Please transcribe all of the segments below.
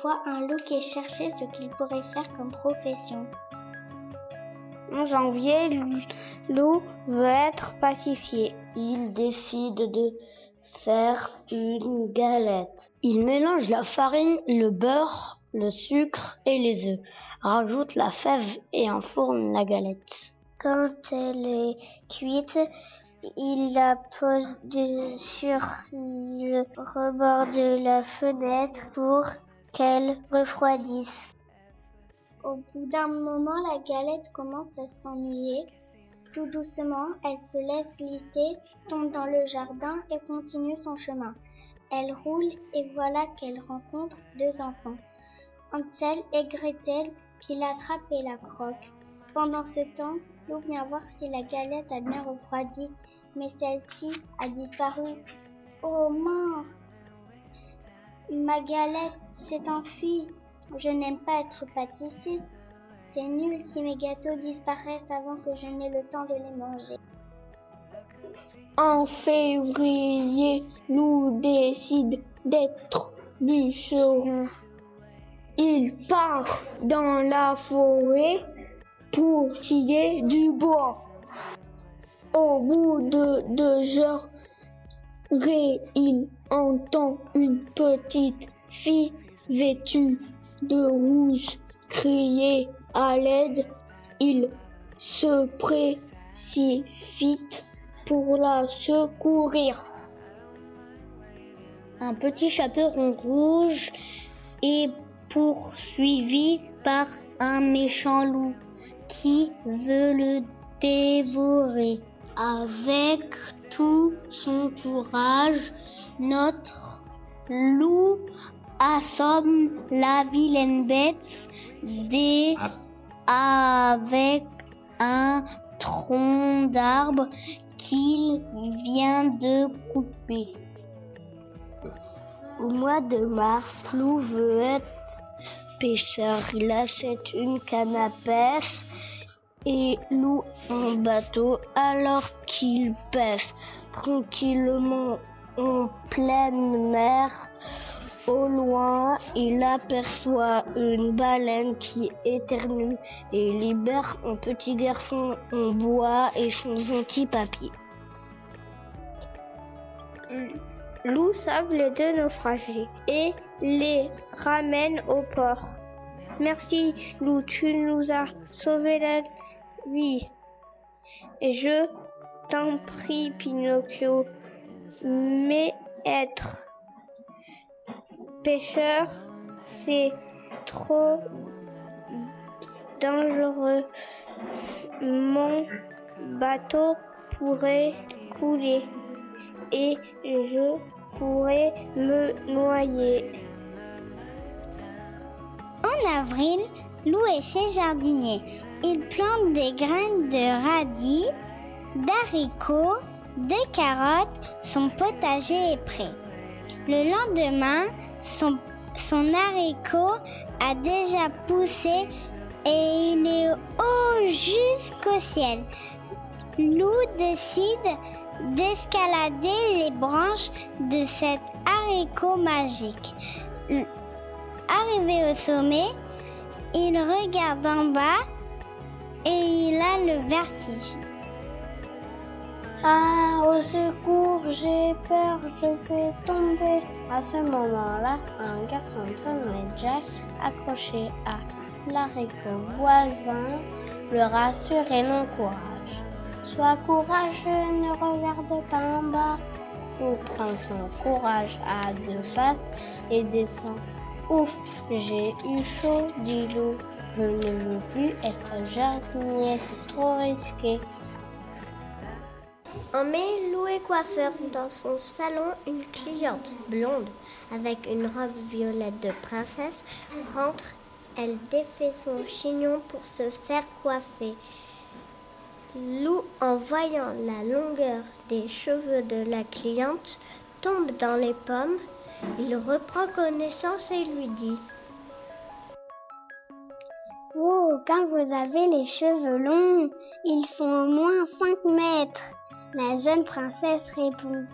voit un loup qui cherchait ce qu'il pourrait faire comme profession. En janvier, Lou veut être pâtissier. Il décide de faire une galette. Il mélange la farine, le beurre, le sucre et les œufs. Rajoute la fève et enfourne la galette. Quand elle est cuite, il la pose sur le rebord de la fenêtre pour qu'elle refroidisse. Au bout d'un moment, la galette commence à s'ennuyer. Tout doucement, elle se laisse glisser, tombe dans le jardin et continue son chemin. Elle roule et voilà qu'elle rencontre 2 enfants, Hansel et Gretel, qui l'attrapent et la croquent. Pendant ce temps, Lou vient voir si la galette a bien refroidi, mais celle-ci a disparu. Oh mince! Ma galette s'est enfuie. Je n'aime pas être pâtissier. C'est nul si mes gâteaux disparaissent avant que je n'ai le temps de les manger. En février, Lou décide d'être bûcheron. Il part dans la forêt pour scier du bois. Au bout de 2 heures, il entend une petite fille vêtue de rouge crier à l'aide. Il se précipite pour la secourir. Un petit chaperon rouge est poursuivi par un méchant loup qui veut le dévorer. Avec tout son courage, notre loup assomme la vilaine bête avec un tronc d'arbre qu'il vient de couper. Au mois de mars, Lou veut être pêcheur. Il achète une canne à pêche et loue un bateau alors qu'il pêche tranquillement en pleine mer. Au loin, il aperçoit une baleine qui éternue et libère un petit garçon en bois et son gentil papy. Lou sauve les 2 naufragés et les ramène au port. Merci Lou, tu nous as sauvé la vie. Je t'en prie Pinocchio, mais être pêcheur, c'est trop dangereux. Mon bateau pourrait couler et je pourrais me noyer. En avril, Lou est fait jardinier. Il plante des graines de radis, d'haricots, de carottes. Son potager est prêt. Le lendemain, son haricot a déjà poussé et il est haut jusqu'au ciel. Lou décide d'escalader les branches de cet haricot magique. Arrivé au sommet, il regarde en bas et il a le vertige. Ah, au secours, j'ai peur, je vais tomber. À ce moment-là, un garçon prénommé Jack, accroché à l'haricot voisin, le rassure et l'encourage. Sois courageux, ne regarde pas en bas. Ou prend son courage à 2 pattes et descend. Ouf, j'ai eu chaud, dit Lou. Je ne veux plus être jardinier, c'est trop risqué. En mai, Lou est coiffeur. Dans son salon, une cliente blonde avec une robe violette de princesse rentre. Elle défait son chignon pour se faire coiffer. Lou, en voyant la longueur des cheveux de la cliente, tombe dans les pommes. Il reprend connaissance et lui dit: Oh, quand vous avez les cheveux longs, ils font au moins 5 mètres. La jeune princesse répond: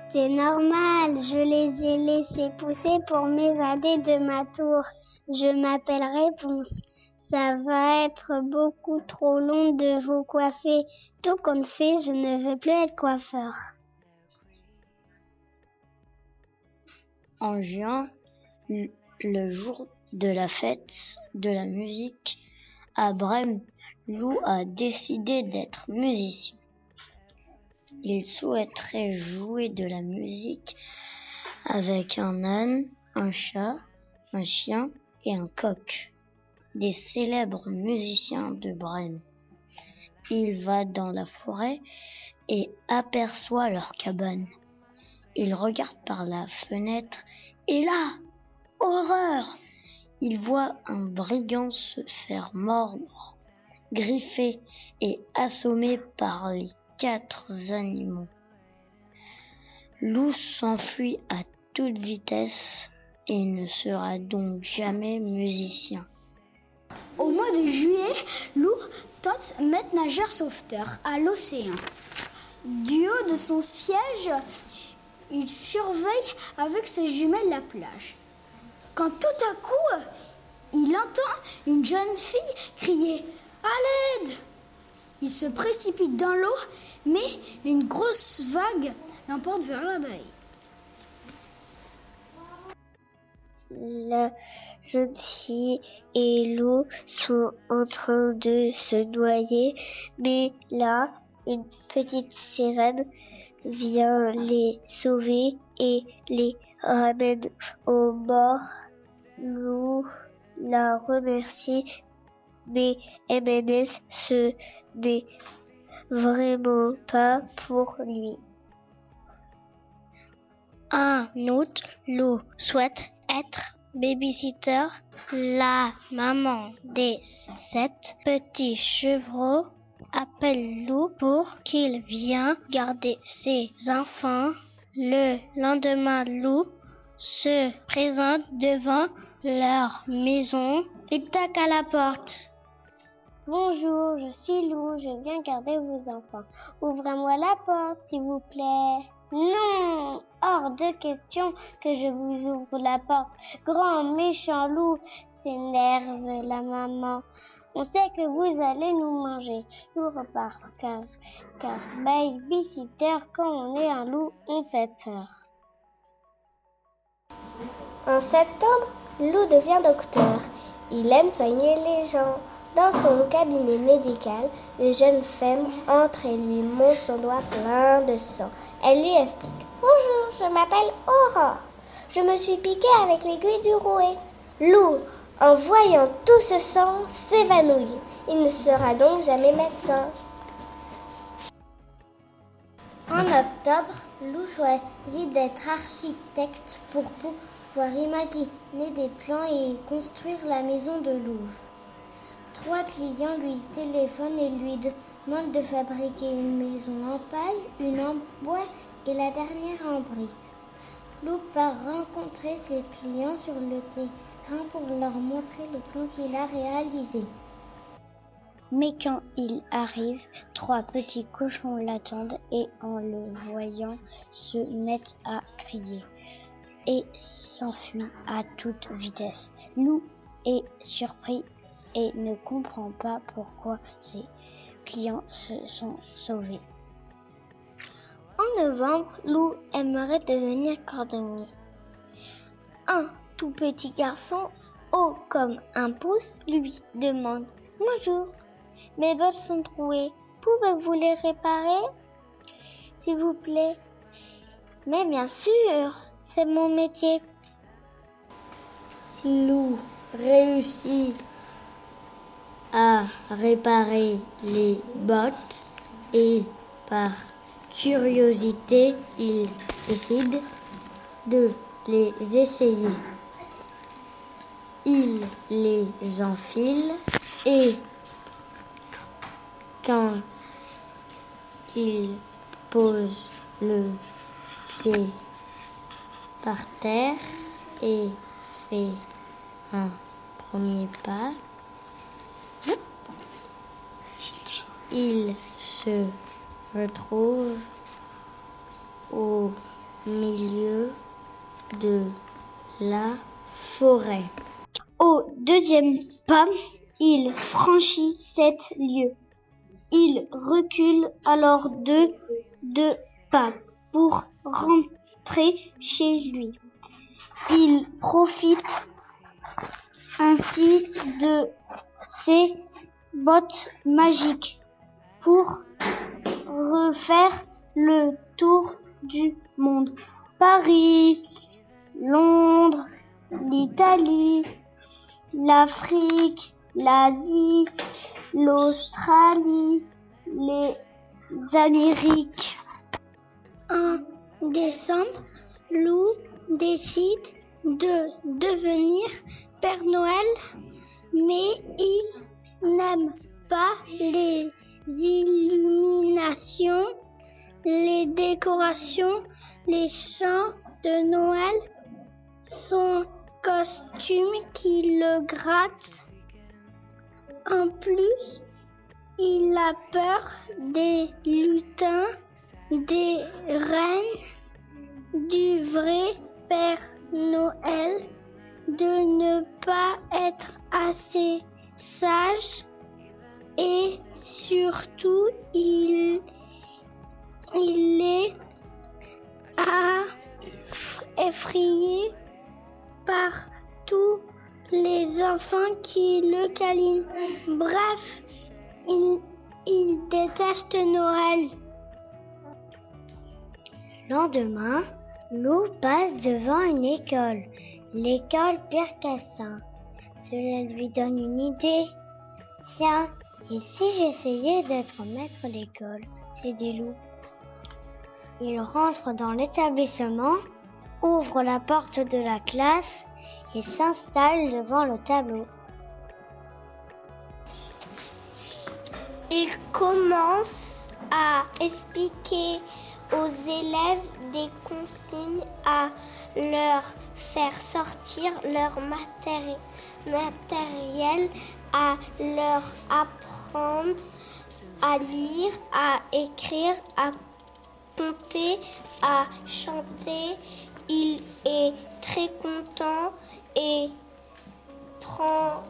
C'est normal, je les ai laissés pousser pour m'évader de ma tour. Je m'appelle Réponse. Ça va être beaucoup trop long de vous coiffer. Tout compte fait, je ne veux plus être coiffeur. En juin, le jour de la fête de la musique, à Brême, Lou a décidé d'être musicien. Il souhaiterait jouer de la musique avec un âne, un chat, un chien et un coq, des célèbres musiciens de Brême. Il va dans la forêt et aperçoit leur cabane. Il regarde par la fenêtre et là, horreur! Il voit un brigand se faire mordre, griffer et assommer par les 4 animaux. Lou s'enfuit à toute vitesse et ne sera donc jamais musicien. Au mois de juillet, Lou tente maître nageur sauveteur à l'océan. Du haut de son siège, il surveille avec ses jumelles la plage. Quand tout à coup, il entend une jeune fille crier « À l'aide !» Il se précipite dans l'eau, mais une grosse vague l'emporte vers la baie. La jeune fille et Lou sont en train de se noyer, mais là, une petite sirène vient les sauver et les ramène au bord. Lou la remercie, mais MNS ce n'est vraiment pas pour lui. En août, Lou souhaite être babysitter. La maman des 7 petits chevreaux appelle Lou pour qu'il vienne garder ses enfants. Le lendemain, Lou se présente devant leur maison. Il toque à la porte. Bonjour, je suis Lou, je viens garder vos enfants. Ouvrez-moi la porte, s'il vous plaît. Non, hors de question que je vous ouvre la porte. Grand méchant loup, s'énerve la maman. On sait que vous allez nous manger. Lou repart, car babysitter, quand on est un loup, on fait peur. En septembre, Lou devient docteur. Il aime soigner les gens. Dans son cabinet médical, une jeune femme entre et lui montre son doigt plein de sang. Elle lui explique « Bonjour, je m'appelle Aurore. Je me suis piquée avec l'aiguille du rouet. » Lou, en voyant tout ce sang, s'évanouit. Il ne sera donc jamais médecin. En octobre, Lou choisit d'être architecte pour pouvoir imaginer des plans et construire la maison de Lou. 3 clients lui téléphonent et lui demandent de fabriquer une maison en paille, une en bois et la dernière en briques. Lou part rencontrer ses clients sur le terrain pour leur montrer les plans qu'il a réalisés. Mais quand il arrive, 3 petits cochons l'attendent et en le voyant se mettent à crier et s'enfuient à toute vitesse. Lou est surpris et ne comprend pas pourquoi ses clients se sont sauvés. En novembre, Lou aimerait devenir cordonnier. Un tout petit garçon, haut comme un pouce, lui demande « Bonjour, mes bottes sont trouées, pouvez-vous les réparer, s'il vous plaît ?»« Mais bien sûr, c'est mon métier. » Lou réussit à réparer les bottes et par curiosité, il décide de les essayer. Il les enfile et quand il pose le pied par terre et fait un premier pas, il se retrouve au milieu de la forêt. Au deuxième pas, il franchit 7 lieues. Il recule alors de 2 pas pour rentrer chez lui. Il profite ainsi de ses bottes magiques pour refaire le tour du monde. Paris, Londres, l'Italie, l'Afrique, l'Asie, l'Australie, les Amériques. En décembre, Lou décide de devenir Père Noël, mais il n'aime pas les illuminations, les décorations, les chants de Noël, son costume qui le gratte. En plus, il a peur des lutins, des reines, du vrai Père Noël, de ne pas être assez sage et surtout il est effrayé par tous les enfants qui le câlinent. Bref, il déteste Noël. Le lendemain, Lou passe devant une école, l'école Pierre Cassin. Cela lui donne une idée. Tiens, et si j'essayais d'être maître d'école, s'est dit Lou. Il rentre dans l'établissement, ouvre la porte de la classe et s'installe devant le tableau. Il commence à expliquer aux élèves des consignes, à leur faire sortir leur matériel, à leur apprendre à lire, à écrire, à compter, à chanter. Il est très content et prend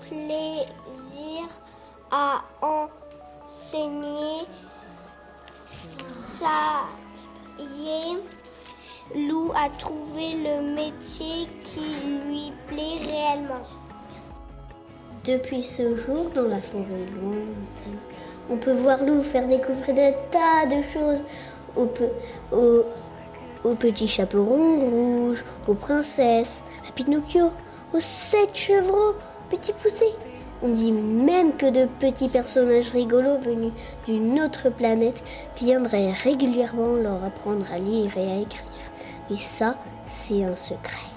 plaisir à enseigner. Ça y est, Lou a trouvé le métier qui lui plaît réellement. Depuis ce jour, dans la forêt lointaine, on peut voir Lou faire découvrir des tas de choses aux petits chaperons rouges, aux princesses, à Pinocchio, aux 7 chevreaux, petits poussés. On dit même que de petits personnages rigolos venus d'une autre planète viendraient régulièrement leur apprendre à lire et à écrire. Et ça, c'est un secret.